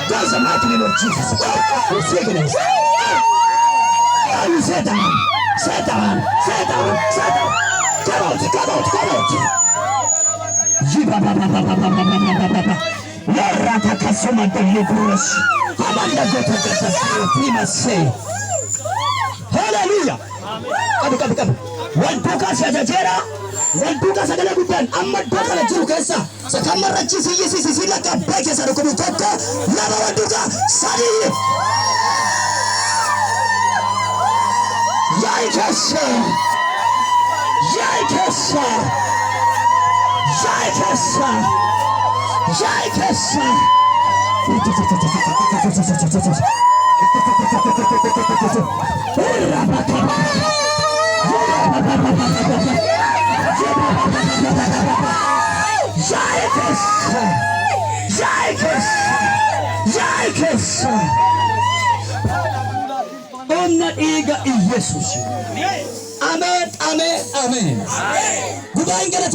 That's the mighty name of Jesus. You sit down. Sit down. Sit down. Sit down. Come out. Come out. Come out. Rakakasoma deliverance. Hallelujah. Come. Wantoka sajajera. Wantoka sagala gudan. Amma doka na jiru kesa. Sakamara chisi sila kabeke sa rukumutoko. Lama wantoka sari. Yaikasa. Iga Jesus. Amen. Gubain ka na